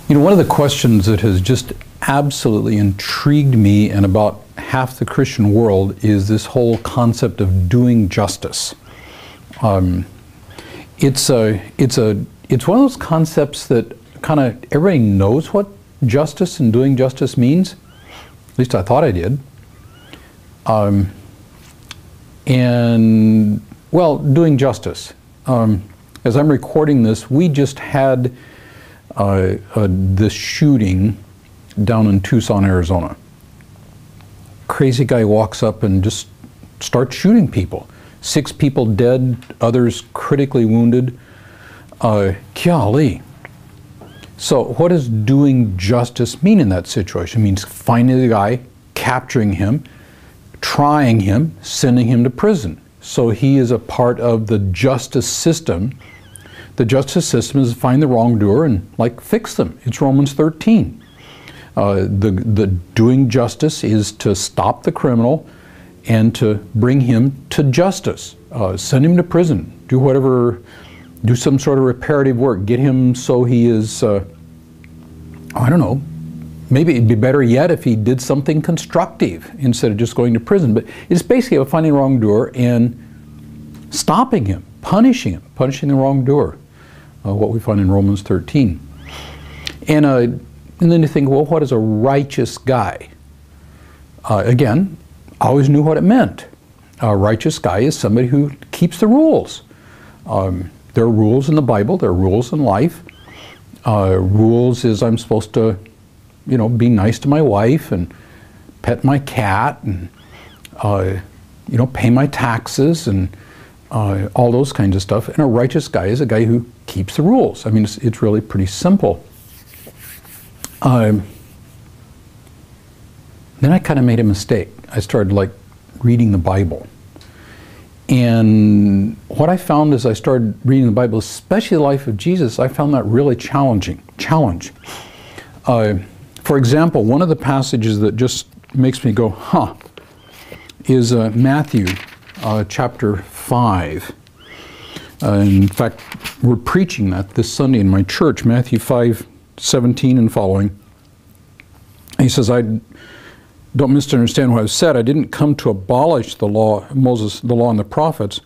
You know, one of the questions that has just absolutely intrigued me and about half the Christian world is this whole concept of doing justice. It's one of those concepts that kind of everybody knows what justice and doing justice means. At least I thought I did. And, well, doing justice. As I'm recording this, we just had this shooting down in Tucson, Arizona. Crazy guy walks up and just starts shooting people. 6 people dead, others critically wounded. Golly. So what does doing justice mean in that situation? It means finding the guy, capturing him, trying him, sending him to prison. So he is a part of the justice system. The justice system is to find the wrongdoer and fix them. It's Romans 13. The doing justice is to stop the criminal and to bring him to justice. Send him to prison. Do whatever, do some sort of reparative work. Get him so he is, I don't know, maybe it'd be better yet if he did something constructive instead of just going to prison. But it's basically about finding a wrongdoer and stopping him, punishing the wrongdoer. What we find in Romans 13. And then you think, well, what is a righteous guy? Again, I always knew what it meant. A righteous guy is somebody who keeps the rules. There are rules in the Bible, there are rules in life. Rules is I'm supposed to, you know, be nice to my wife and pet my cat and, you know, pay my taxes and all those kinds of stuff. And a righteous guy is a guy who keeps the rules. I mean, it's really pretty simple. Then I kind of made a mistake. I started reading the Bible. And what I found as I started reading the Bible, especially the life of Jesus, I found that really challenge. For example, one of the passages that just makes me go, huh, is Matthew chapter 5. In fact, we're preaching that this Sunday in my church, Matthew 5:17 and following. He says, I don't misunderstand what I've said. I didn't come to abolish the law, Moses, the law and the prophets.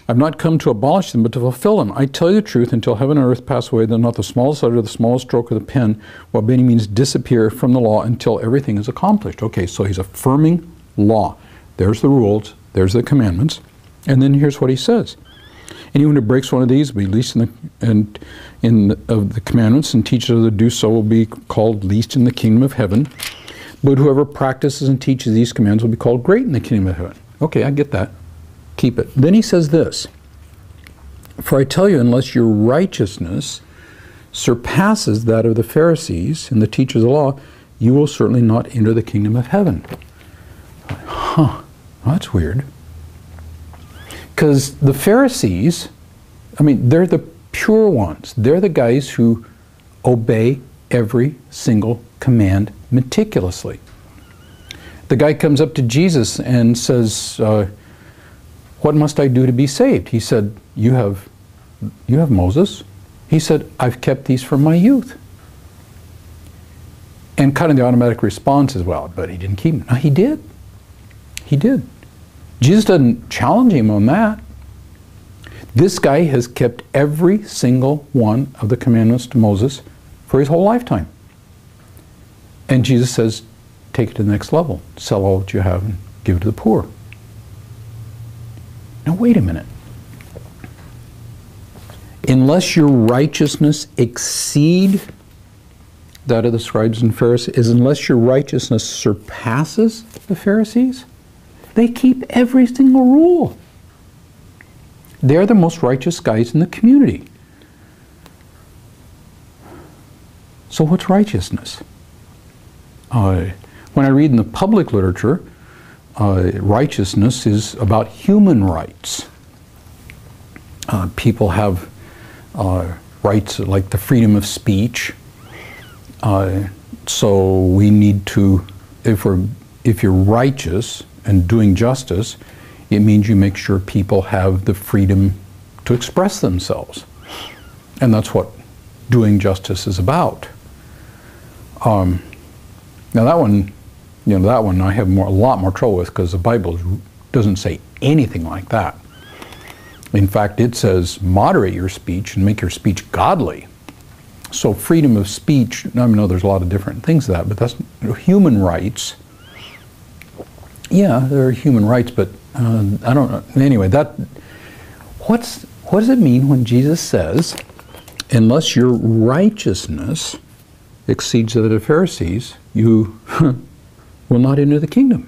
I've not come to abolish them, but to fulfill them. I tell you the truth, until heaven and earth pass away, then not the smallest letter or the smallest stroke of the pen will by any means disappear from the law until everything is accomplished. Okay, so he's affirming law. There's the rules, there's the commandments, and then here's what he says. Anyone who breaks one of these will be least of the commandments, and teaches others to do so will be called least in the kingdom of heaven. But whoever practices and teaches these commands will be called great in the kingdom of heaven. Okay, I get that. Keep it. Then he says this, for I tell you, unless your righteousness surpasses that of the Pharisees and the teachers of the law, you will certainly not enter the kingdom of heaven. Huh, well, that's weird. Because the Pharisees, I mean, they're the pure ones. They're the guys who obey every single command meticulously. The guy comes up to Jesus and says, what must I do to be saved? He said, you have Moses. He said, I've kept these from my youth. And kind of the automatic response is, well, but he didn't keep them. No, he did. He did. Jesus doesn't challenge him on that. This guy has kept every single one of the commandments to Moses for his whole lifetime. And Jesus says, take it to the next level. Sell all that you have and give it to the poor. Now wait a minute. Unless your righteousness exceed that of the scribes and Pharisees, unless your righteousness surpasses the Pharisees, they keep every single rule. They're the most righteous guys in the community. So what's righteousness? When I read in the public literature, righteousness is about human rights. People have rights like the freedom of speech. So we need to, if you're righteous and doing justice, it means you make sure people have the freedom to express themselves. And that's what doing justice is about. Now that one, that one I have a lot more trouble with, because the Bible doesn't say anything like that. In fact, it says moderate your speech and make your speech godly. So freedom of speech, I know there's a lot of different things to that, but that's human rights. Yeah, there are human rights, but I don't know. Anyway, what does it mean when Jesus says, unless your righteousness exceeds that of the Pharisees, you will not enter the kingdom?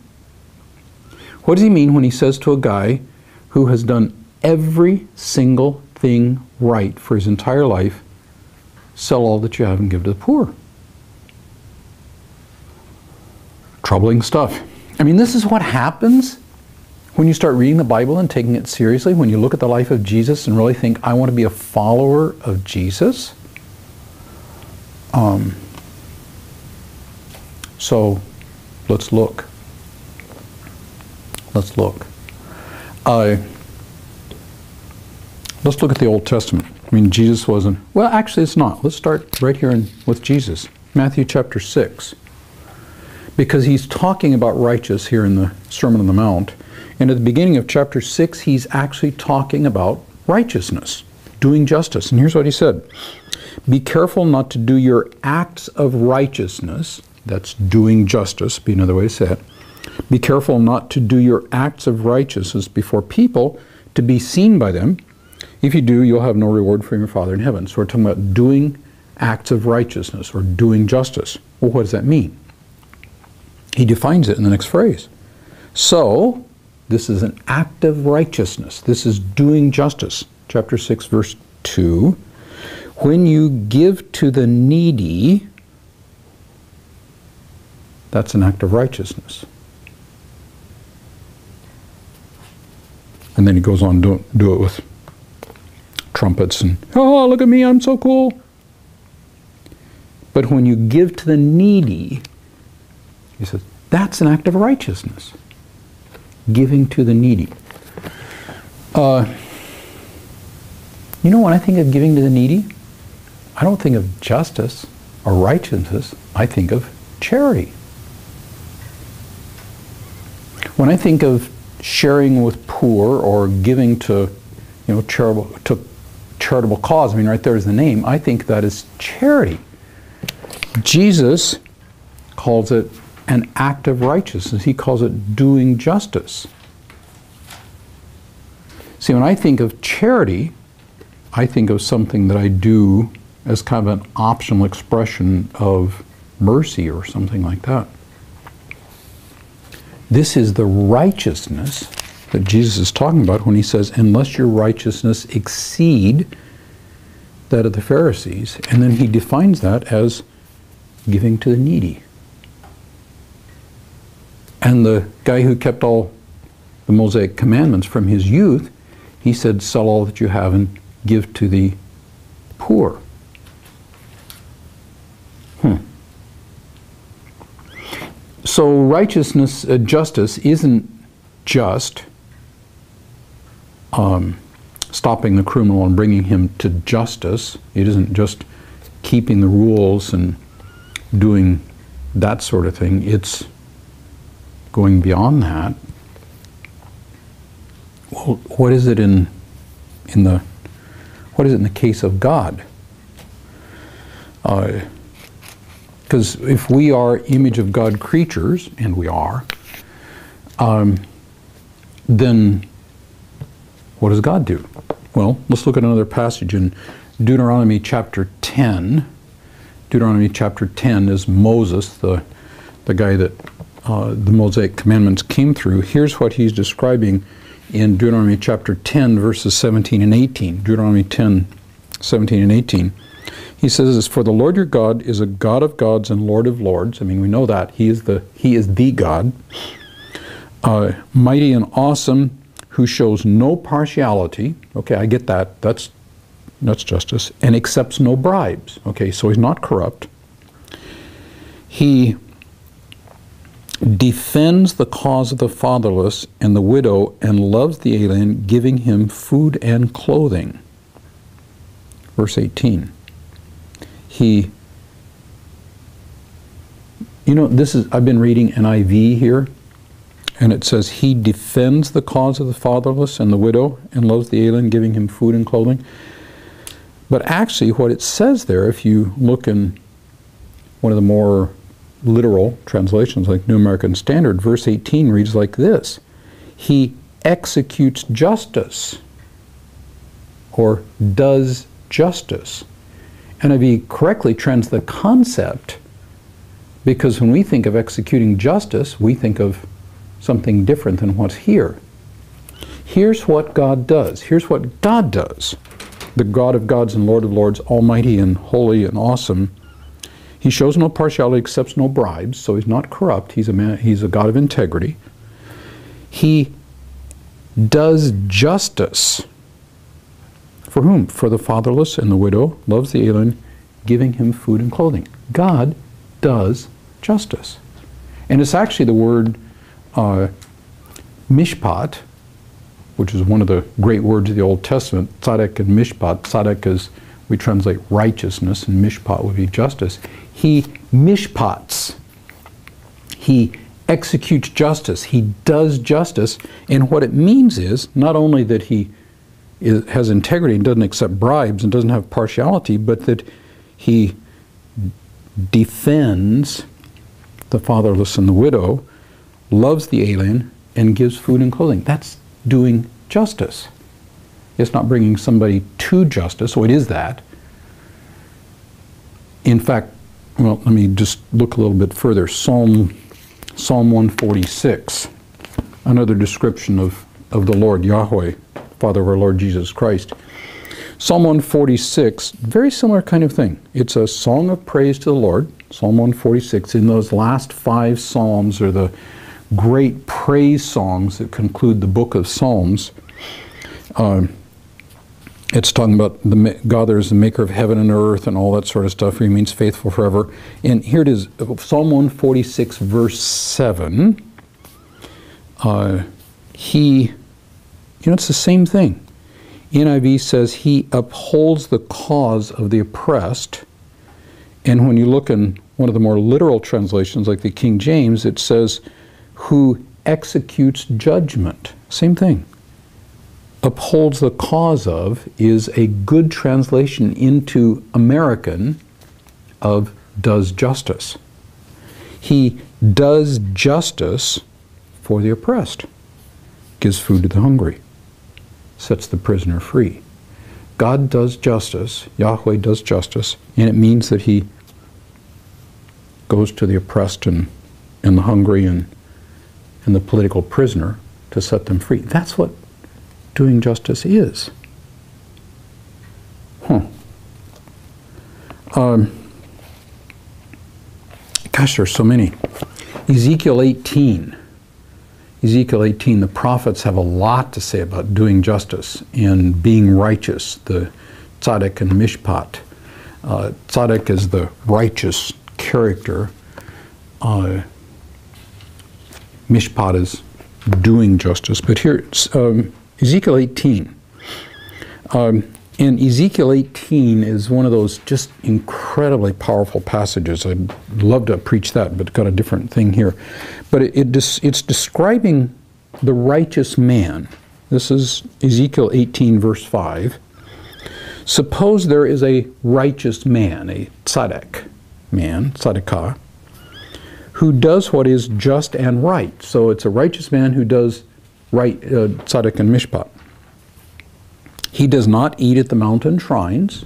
What does he mean when he says to a guy who has done every single thing right for his entire life, sell all that you have and give to the poor? Troubling stuff. I mean, this is what happens when you start reading the Bible and taking it seriously, when you look at the life of Jesus and really think, I want to be a follower of Jesus. So let's look. Let's look. Let's look at the Old Testament. I mean, Jesus wasn't... Well, actually, it's not. Let's start right here with Jesus. Matthew chapter 6. Because he's talking about righteous here in the Sermon on the Mount. And at the beginning of chapter 6, he's actually talking about righteousness, doing justice. And here's what he said. Be careful not to do your acts of righteousness. That's doing justice, be another way to say it. Be careful not to do your acts of righteousness before people to be seen by them. If you do, you'll have no reward from your Father in heaven. So we're talking about doing acts of righteousness or doing justice. Well, what does that mean? He defines it in the next phrase. So, this is an act of righteousness. This is doing justice. Chapter 6, verse 2. When you give to the needy, that's an act of righteousness. And then he goes on to do it with trumpets and, oh, look at me, I'm so cool. But when you give to the needy, he says, that's an act of righteousness. Giving to the needy. When I think of giving to the needy, I don't think of justice or righteousness. I think of charity. When I think of sharing with poor or giving to, charitable cause, I mean, right there is the name, I think that is charity. Jesus calls it an act of righteousness. He calls it doing justice. See, when I think of charity, I think of something that I do as kind of an optional expression of mercy or something like that. This is the righteousness that Jesus is talking about when he says, unless your righteousness exceed that of the Pharisees. And then he defines that as giving to the needy. And the guy who kept all the Mosaic commandments from his youth, he said, sell all that you have and give to the poor. So righteousness, justice isn't just stopping the criminal and bringing him to justice. It isn't just keeping the rules and doing that sort of thing. It's going beyond that. Well, what is it in the case of God? Because if we are image of God creatures, and we are, then what does God do? Well, let's look at another passage in Deuteronomy chapter 10. Deuteronomy chapter 10 is Moses, the guy that the Mosaic commandments came through. Here's what he's describing in Deuteronomy chapter 10, verses 17 and 18. Deuteronomy 10, 17 and 18. He says, for the Lord your God is a God of gods and Lord of lords. I mean, we know that. He is the God. Mighty and awesome, who shows no partiality. Okay, I get that. That's justice. And accepts no bribes. Okay, so he's not corrupt. He defends the cause of the fatherless and the widow and loves the alien, giving him food and clothing. Verse 18. He You know, I've been reading NIV here, and it says, he defends the cause of the fatherless and the widow and loves the alien, giving him food and clothing. But actually what it says there, if you look in one of the more literal translations like New American Standard, verse 18 reads like this: he executes justice, or does justice. NIV correctly trends the concept, because when we think of executing justice, we think of something different than what's here. Here's what God does. Here's what God does. The God of gods and Lord of lords, almighty and holy and awesome. He shows no partiality, accepts no bribes, so he's not corrupt. He's a God of integrity. He does justice. For whom? For the fatherless and the widow, loves the alien, giving him food and clothing. God does justice. And it's actually the word mishpat, which is one of the great words of the Old Testament, tzaddik and mishpat. Tzaddik is, we translate righteousness, and mishpat would be justice. He mishpats. He executes justice. He does justice. And what it means is not only that he has integrity and doesn't accept bribes and doesn't have partiality, but that he defends the fatherless and the widow, loves the alien, and gives food and clothing. That's doing justice. It's not bringing somebody to justice, so it is that. In fact, well, let me just look a little bit further. Psalm 146, another description of the Lord Yahweh, Father of our Lord Jesus Christ. Psalm 146, very similar kind of thing. It's a song of praise to the Lord. Psalm 146, in those last 5 psalms are the great praise songs that conclude the book of Psalms. It's talking about God is the maker of heaven and earth and all that sort of stuff. He remains faithful forever. And here it is, Psalm 146, verse 7. It's the same thing. NIV says he upholds the cause of the oppressed. And when you look in one of the more literal translations, like the King James, it says, who executes judgment. Same thing. Upholds the cause of is a good translation into American of does justice. He does justice for the oppressed, gives food to the hungry, sets the prisoner free. God does justice, Yahweh does justice, and it means that he goes to the oppressed and the hungry and the political prisoner to set them free. That's what doing justice is. Gosh, there's so many. Ezekiel 18. Ezekiel 18, the prophets have a lot to say about doing justice and being righteous, the tzaddik and mishpat. Tzaddik is the righteous character. Mishpat is doing justice. But here, Ezekiel 18. And Ezekiel 18 is one of those just incredibly powerful passages. I'd love to preach that, but got a different thing here. But it's describing the righteous man. This is Ezekiel 18, verse 5. Suppose there is a righteous man, a tzaddik man, tzaddikah, who does what is just and right. So it's a righteous man who does right, tzaddik and mishpat. He does not eat at the mountain shrines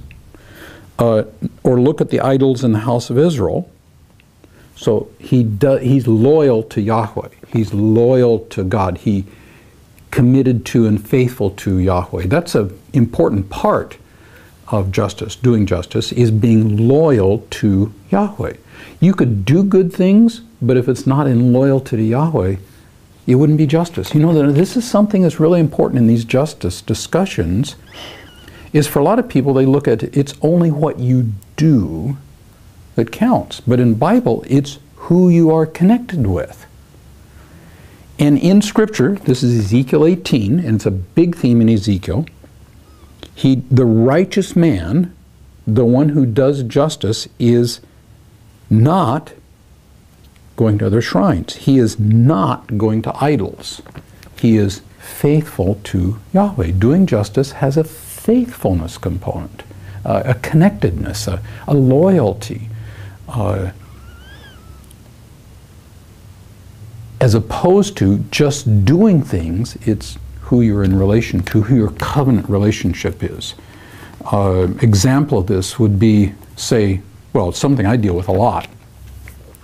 or look at the idols in the house of Israel. So he's loyal to Yahweh. He's loyal to God. He committed to and faithful to Yahweh. That's an important part of justice, doing justice, is being loyal to Yahweh. You could do good things, but if it's not in loyalty to Yahweh, it wouldn't be justice. You know, that this is something that's really important in these justice discussions, is for a lot of people, they look at it's only what you do that counts. But in Bible, it's who you are connected with. And in Scripture, this is Ezekiel 18, and it's a big theme in Ezekiel. The righteous man, the one who does justice, is not going to other shrines. He is not going to idols. He is faithful to Yahweh. Doing justice has a faithfulness component, a connectedness, a loyalty. As opposed to just doing things, it's who you're in relation to, who your covenant relationship is. Example of this would be, say, well, it's something I deal with a lot.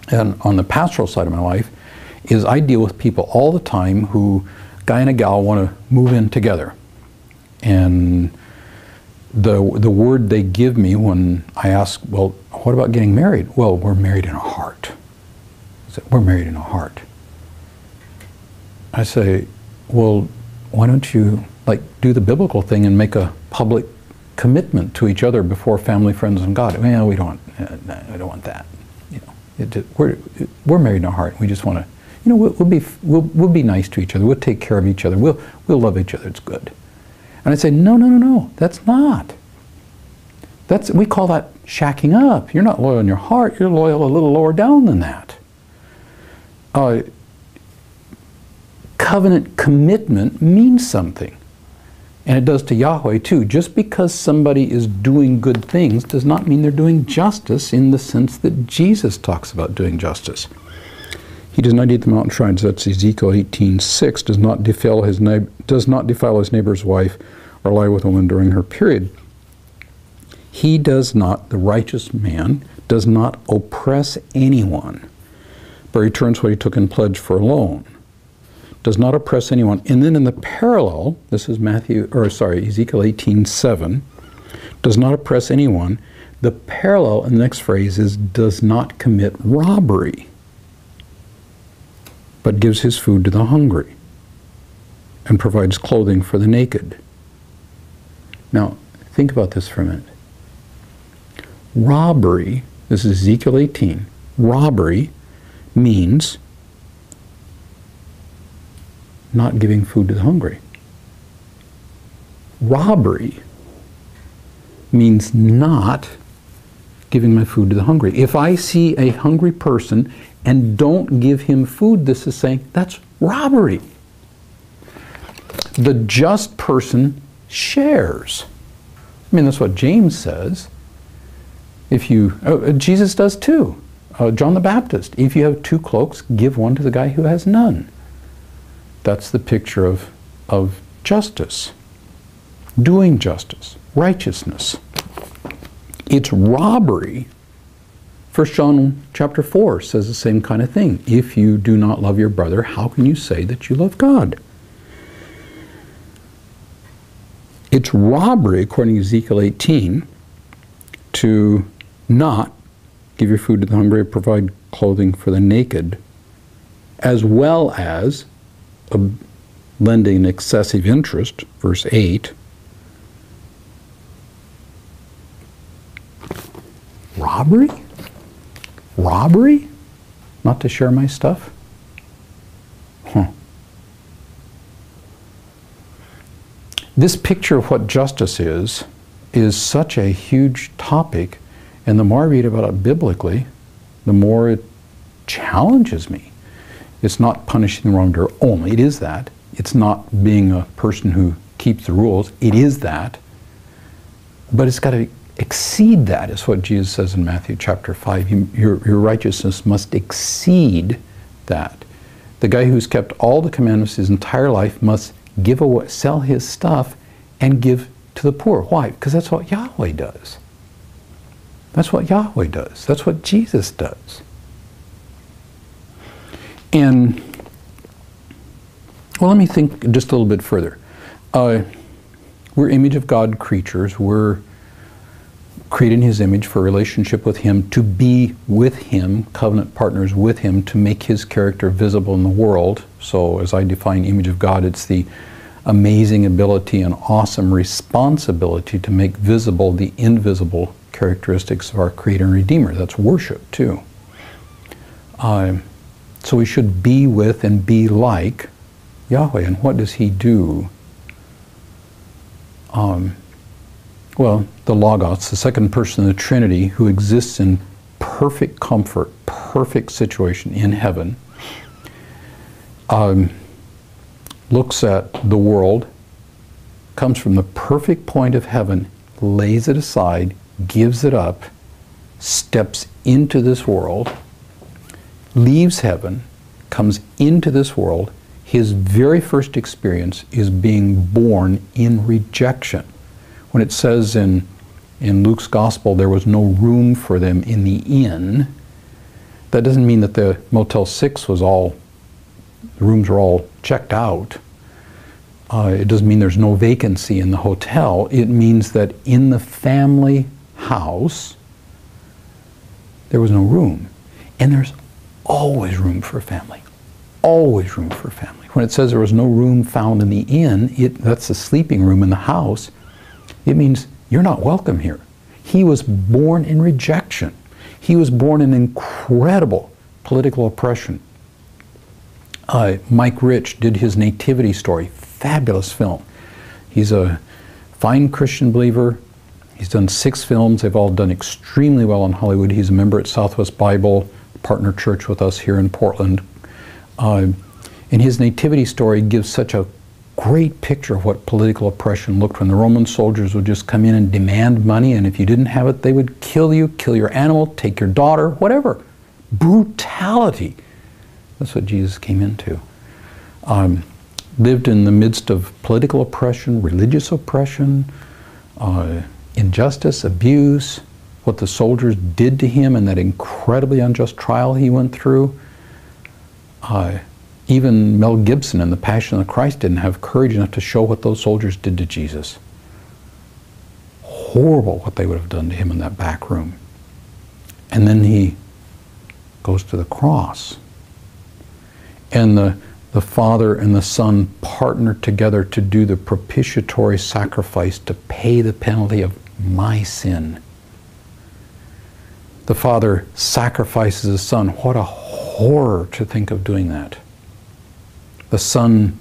And on the pastoral side of my life is I deal with people all the time who, guy and a gal, want to move in together. And the word they give me when I ask, well, what about getting married? Well, we're married in our heart. I say, we're married in our heart. I say, well, why don't you do the biblical thing and make a public commitment to each other before family, friends, and God? Well, we don't want that. We're married in our heart. We just want to, we'll be nice to each other. We'll take care of each other. We'll love each other. It's good. And I say, no. That's not. We call that shacking up. You're not loyal in your heart. You're loyal a little lower down than that. Covenant commitment means something. And it does to Yahweh too. Just because somebody is doing good things does not mean they're doing justice in the sense that Jesus talks about doing justice. He does not eat the mountain shrines, that's Ezekiel 18:6, does not defile his neighbor's wife or lie with a woman during her period. He does not, the righteous man, does not oppress anyone, but returns what he took in pledge for a loan. Does not oppress anyone. And then in the parallel, this is Ezekiel 18:7, does not oppress anyone. The parallel in the next phrase is does not commit robbery, but gives his food to the hungry and provides clothing for the naked. Now, think about this for a minute. Robbery, this is Ezekiel 18, robbery means not giving food to the hungry. Robbery means not giving my food to the hungry. If I see a hungry person and don't give him food, this is saying that's robbery. The just person shares. I mean, that's what James says. Jesus does too. John the Baptist, if you have 2 cloaks, give one to the guy who has none. That's the picture of justice, doing justice, righteousness. It's robbery. 1 John chapter 4 says the same kind of thing. If you do not love your brother, how can you say that you love God? It's robbery, according to Ezekiel 18, to not give your food to the hungry, provide clothing for the naked, as well as lending excessive interest, verse 8. Robbery? Robbery? Not to share my stuff? This picture of what justice is such a huge topic, and the more I read about it biblically, the more it challenges me. It's not punishing the wrongdoer only, it is that. It's not being a person who keeps the rules, it is that. But it's got to exceed that, is what Jesus says in Matthew chapter 5. Your righteousness must exceed that. The guy who's kept all the commandments his entire life must give away, sell his stuff and give to the poor. Why? Because that's what Yahweh does. That's what Yahweh does. That's what Jesus does. And, well, let me think just a little bit further. We're image of God creatures. We're created in His image for a relationship with Him, to be with Him, covenant partners with Him, to make His character visible in the world. So as I define image of God, it's the amazing ability and awesome responsibility to make visible the invisible characteristics of our Creator and Redeemer. That's worship too. So we should be with and be like Yahweh. And what does He do? Well, the Logos, the second person of the Trinity, who exists in perfect comfort, perfect situation in heaven, looks at the world, comes from the perfect point of heaven, lays it aside, gives it up, steps into this world, leaves heaven, comes into this world. His very first experience is being born in rejection. When it says in Luke's gospel there was no room for them in the inn, that doesn't mean that the Motel 6 was all, the rooms were all checked out. It doesn't mean there's no vacancy in the hotel. It means that in the family house there was no room. And there's always room for family. Always room for family. When it says there was no room found in the inn, that's the sleeping room in the house. It means you're not welcome here. He was born in rejection. He was born in incredible political oppression. Mike Rich did his nativity story. Fabulous film. He's a fine Christian believer. He's done 6 films. They've all done extremely well in Hollywood. He's a member at Southwest Bible, partner church with us here in Portland. And his nativity story gives such a great picture of what political oppression looked when the Roman soldiers would just come in and demand money, and if you didn't have it, they would kill you, kill your animal, take your daughter, whatever. Brutality. That's what Jesus came into. Lived in the midst of political oppression, religious oppression, injustice, abuse, what the soldiers did to him and that incredibly unjust trial he went through. Even Mel Gibson in The Passion of the Christ didn't have courage enough to show what those soldiers did to Jesus. Horrible what they would have done to him in that back room. And then he goes to the cross. And the Father and the Son partner together to do the propitiatory sacrifice to pay the penalty of my sin. The Father sacrifices His Son. What a horror to think of doing that. The Son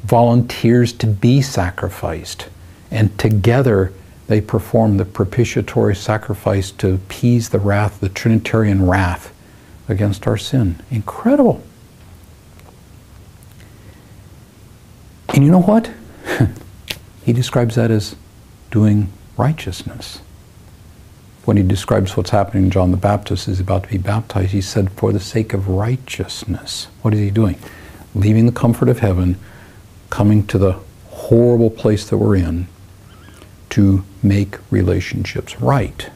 volunteers to be sacrificed, and together they perform the propitiatory sacrifice to appease the wrath, the Trinitarian wrath against our sin. Incredible. And you know what? He describes that as doing righteousness. When he describes what's happening, John the Baptist is about to be baptized, he said, for the sake of righteousness. What is he doing? Leaving the comfort of heaven, coming to the horrible place that we're in to make relationships right.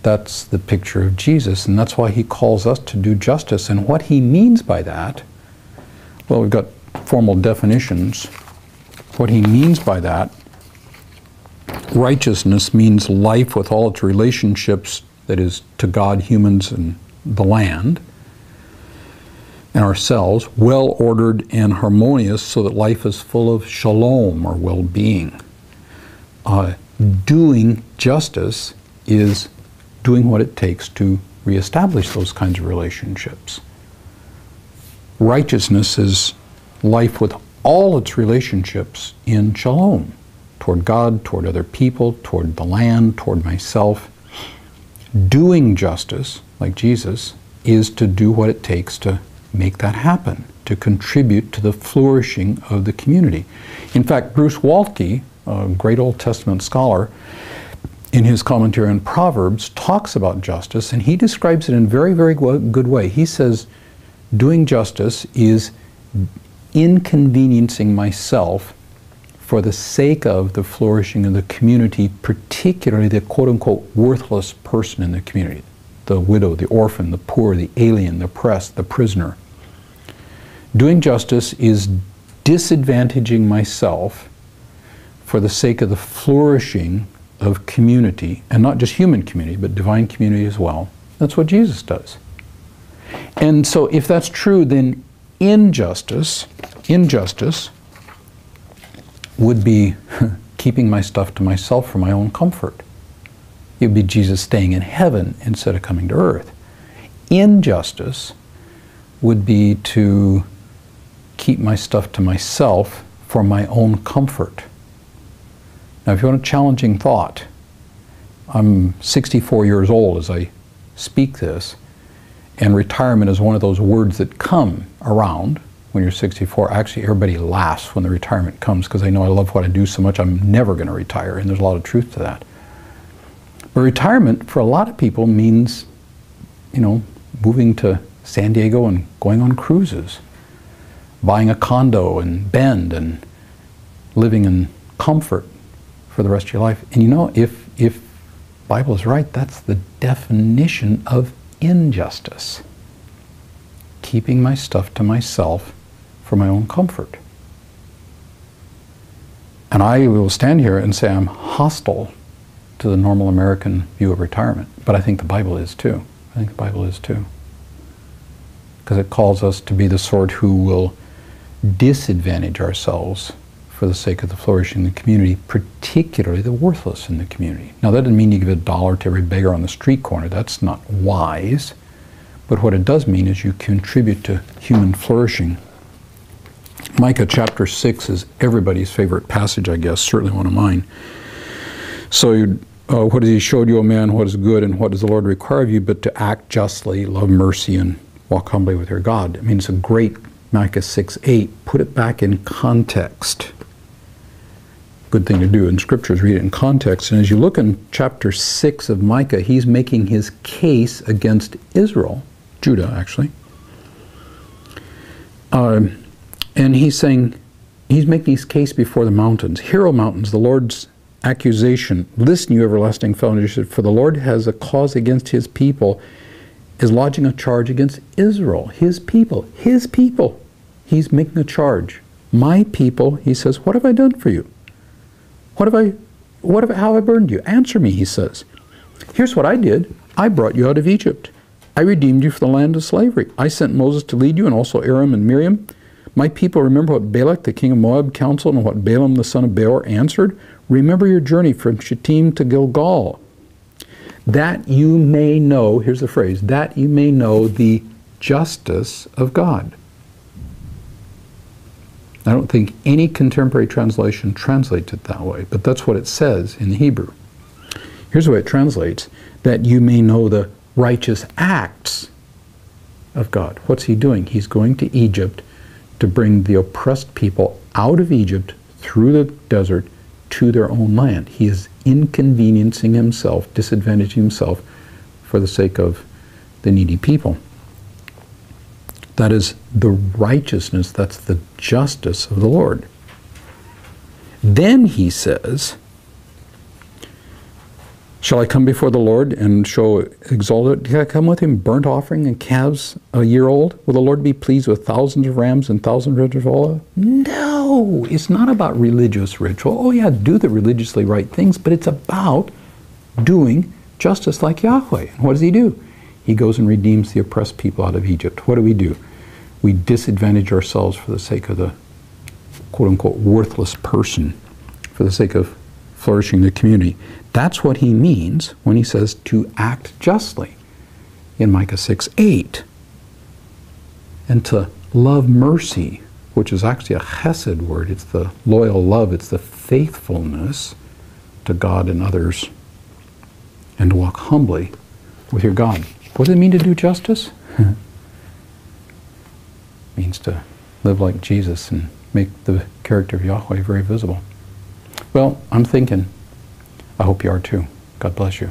That's the picture of Jesus, and that's why he calls us to do justice. And what he means by that, well, we've got formal definitions. What he means by that, righteousness means life with all its relationships, that is, to God, humans, and the land, and ourselves, well ordered and harmonious so that life is full of shalom, or well-being. Doing justice is doing what it takes to reestablish those kinds of relationships. Righteousness is life with all its relationships in shalom, toward God, toward other people, toward the land, toward myself. Doing justice, like Jesus, is to do what it takes to make that happen, to contribute to the flourishing of the community. In fact, Bruce Waltke, a great Old Testament scholar, in his commentary on Proverbs, talks about justice, and he describes it in a very, very good way. He says, doing justice is inconveniencing myself for the sake of the flourishing of the community, particularly the quote-unquote worthless person in the community. The widow, the orphan, the poor, the alien, the oppressed, the prisoner. Doing justice is disadvantaging myself for the sake of the flourishing of community, and not just human community, but divine community as well. That's what Jesus does. And so if that's true, then injustice would be keeping my stuff to myself for my own comfort. It would be Jesus staying in heaven instead of coming to earth. Injustice would be to keep my stuff to myself for my own comfort. Now, if you want a challenging thought, I'm 64 years old as I speak this, and retirement is one of those words that come around when you're 64. Actually, everybody laughs when the retirement comes because they know I love what I do so much I'm never going to retire, and there's a lot of truth to that. But retirement for a lot of people means, you know, moving to San Diego and going on cruises, buying a condo in Bend and living in comfort for the rest of your life. And you know, if Bible is right, that's the definition of injustice. Keeping my stuff to myself for my own comfort. And I will stand here and say I'm hostile to the normal American view of retirement, but I think the Bible is too. I think the Bible is too. Because it calls us to be the sort who will disadvantage ourselves for the sake of the flourishing of the community, particularly the worthless in the community. Now that doesn't mean you give $1 to every beggar on the street corner. That's not wise. But what it does mean is you contribute to human flourishing. Micah chapter 6 is everybody's favorite passage, I guess, certainly one of mine. So what has he showed you, O man, what is good, and what does the Lord require of you, but to act justly, love mercy, and walk humbly with your God. I mean, it's a great Micah 6:8. Put it back in context. Good thing to do in scriptures, read it in context. And as you look in chapter 6 of Micah, he's making his case against Israel, Judah actually. And he's saying, he's making his case before the mountains. Hear, O mountains, the Lord's accusation. Listen, you everlasting foundation, for the Lord has a cause against his people, is lodging a charge against Israel, his people, his people. He's making a charge. My people, he says, what have I done for you? How have I burned you? Answer me, he says. Here's what I did. I brought you out of Egypt. I redeemed you from the land of slavery. I sent Moses to lead you, and also Aaron and Miriam. My people, remember what Balak, the king of Moab, counseled, and what Balaam, the son of Beor, answered. Remember your journey from Shittim to Gilgal, that you may know, here's the phrase, that you may know the justice of God. I don't think any contemporary translation translates it that way, but that's what it says in the Hebrew. Here's the way it translates, that you may know the righteous acts of God. What's he doing? He's going to Egypt to bring the oppressed people out of Egypt through the desert to their own land. He is inconveniencing himself, disadvantaging himself for the sake of the needy people. That is the righteousness, that's the justice of the Lord. Then he says, shall I come before the Lord and show exalted? Can I come with him burnt offering and calves a year old? Will the Lord be pleased with thousands of rams and thousands of olive? No, it's not about religious ritual. Oh yeah, do the religiously right things, but it's about doing justice like Yahweh. And what does he do? He goes and redeems the oppressed people out of Egypt. What do? We disadvantage ourselves for the sake of the quote-unquote worthless person, for the sake of flourishing the community. That's what he means when he says to act justly in Micah 6:8. And to love mercy, which is actually a chesed word. It's the loyal love. It's the faithfulness to God and others. And to walk humbly with your God. What does it mean to do justice? It means to live like Jesus and make the character of Yahweh very visible. Well, I'm thinking, I hope you are too. God bless you.